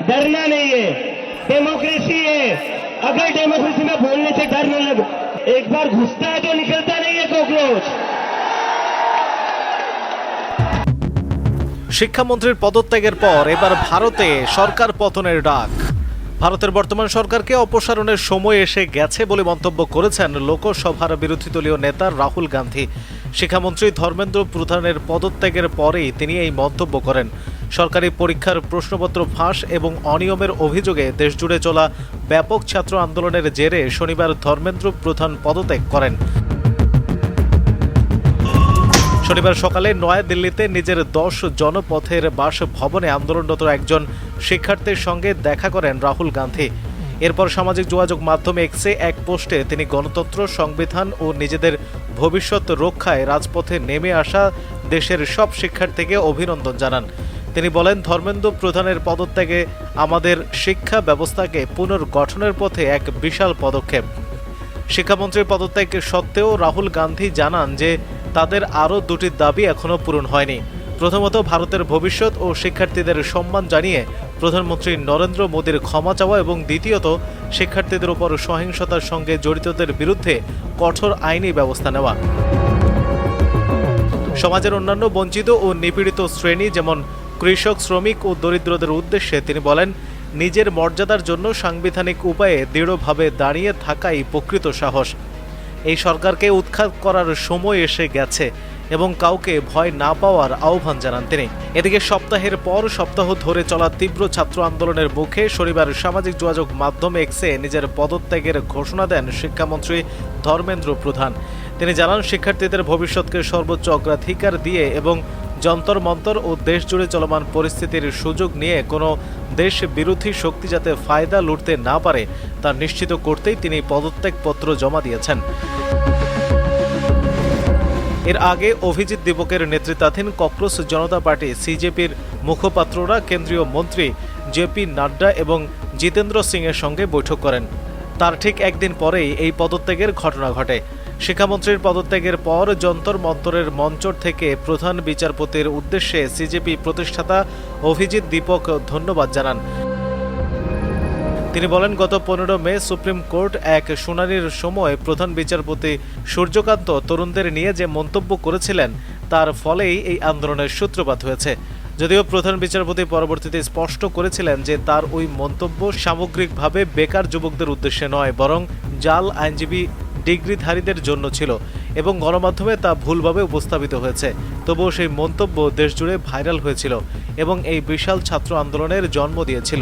डरना नहीं है, डेमोक्रेसी है। अगर डेमोक्रेसी में बोलने से डर न लगे, एक बार घुसता है तो निकलता नहीं है कॉकरोच। শিক্ষামন্ত্রীর পদত্যাগের পর এবার ভারতে সরকার পতনের ডাক। ভারতের বর্তমান সরকারকে অপসারণের সময় এসে গেছে বলে মন্তব্য করেছেন লোকসভার বিরোধী দলীয় নেতা রাহুল গান্ধী। শিক্ষামন্ত্রী ধর্মেন্দ্র প্রধানের পদত্যাগের পরেই তিনি এই মন্তব্য করেন। সরকারি পরীক্ষার প্রশ্নপত্র ফাঁস এবং অনিয়মের অভিযোগে দেশজুড়ে চলা ব্যাপক ছাত্র আন্দোলনের জেরে শনিবার ধর্মেন্দ্র প্রধান পদত্যাগ করেন। শনিবার সকালে নয়াদিল্লিতে নিজের 10 জনপথের বাসভবনে আন্দোলনরত একজন শিক্ষার্থীর সঙ্গে দেখা করেন রাহুল গান্ধী। এরপর সামাজিক যোগাযোগ মাধ্যম এক্সে এক পোস্টে তিনি গণতন্ত্র, সংবিধান ও নিজেদের ভবিষ্যৎ রক্ষায় রাজপথে নেমে আসা দেশের সব শিক্ষার্থীকে অভিনন্দন জানান। তিনি বলেন, ধর্মেন্দ্র প্রধানের পদত্যাগে আমাদের শিক্ষা ব্যবস্থাকে পুনর্গঠনের পথে এক বিশাল পদক্ষেপ। শিক্ষামন্ত্রীর পদত্যাগ সত্ত্বেও রাহুল গান্ধী জানান যে তাদের আরও 2টি দাবি এখনও পূরণ হয়নি। প্রথমত, ভারতের ভবিষ্যৎ ও শিক্ষার্থীদের সম্মান জানিয়ে প্রধানমন্ত্রী নরেন্দ্র মোদীর ক্ষমা চাওয়া এবং দ্বিতীয়ত, শিক্ষার্থীদের উপর সহিংসতার সঙ্গে জড়িতদের বিরুদ্ধে কঠোর আইনি ব্যবস্থা নেওয়া। সমাজের অন্যান্য বঞ্চিত ও নিপীড়িত শ্রেণী যেমন কৃষক, শ্রমিক ও দরিদ্রদের উদ্দেশ্যে তিনি বলেন, নিজের মর্যাদার জন্য সাংবিধানিক উপায়ে দৃঢ়ভাবে দাঁড়িয়ে থাকাই প্রকৃত সাহস। এই সরকারকে উৎখাত করার সময় এসে গেছে এবং কাউকে ভয় না পাওয়ার আহ্বান জানান তিনি। এদিকে সপ্তাহের পর সপ্তাহ ধরে চলা তীব্র ছাত্র আন্দোলনের মুখে শনিবার সামাজিক যোগাযোগ মাধ্যম এক্সে নিজের পদত্যাগের ঘোষণা দেন শিক্ষামন্ত্রী ধর্মেন্দ্র প্রধান। তিনি জানান, শিক্ষার্থীদের ভবিষ্যৎকে সর্বোচ্চ অগ্রাধিকার দিয়ে এবং যন্তর মন্তর ও দেশ জুড়ে চলমান পরিস্থিতির সুযোগ নিয়ে কোনো দেশ বিরোধী শক্তি যাতে ফায়দা লুটতে না পারে তা নিশ্চিত করতেই তিনি পদত্যাগপত্র জমা দিয়েছেন। এর আগে অভিজিৎ দীপকের নেতৃত্বাধীন ককরোচ জনতা পার্টি সিজেপির মুখপাত্ররা কেন্দ্রীয় মন্ত্রী জেপি নাড্ডা এবং জিতেন্দ্র সিংয়ের সঙ্গে বৈঠক করেন। তার ঠিক একদিন পরেই এই পদত্যাগের ঘটনা ঘটে। শিক্ষামন্ত্রীর পদত্যাগের পর যন্তর মন্তরের মঞ্চ থেকে প্রধান বিচারপতির উদ্দেশ্যে সিজেপি প্রতিষ্ঠাতা অভিজিৎ দীপক ধন্যবাদ জানান। তিনি বলেন, গত 15 মে সুপ্রিম কোর্ট এক শুনানির সময় প্রধান বিচারপতি সূর্যকান্ত তরুণদের নিয়ে যে মন্তব্য করেছিলেন তার ফলেই এই আন্দোলনের সূত্রপাত হয়েছে। যদিও প্রধান বিচারপতি পরবর্তীতে স্পষ্ট করেছিলেন যে তার ওই মন্তব্য সামগ্রিকভাবে বেকার যুবকদের উদ্দেশ্যে নয়, বরং জাল আইনজীবী ডিগ্রিধারীদের জন্য ছিল এবং গণমাধ্যমে তা ভুলভাবে উপস্থাপিত হয়েছে। তবুও সেই মন্তব্য দেশজুড়ে ভাইরাল হয়েছিল এবং এই বিশাল ছাত্র আন্দোলনের জন্ম দিয়েছিল।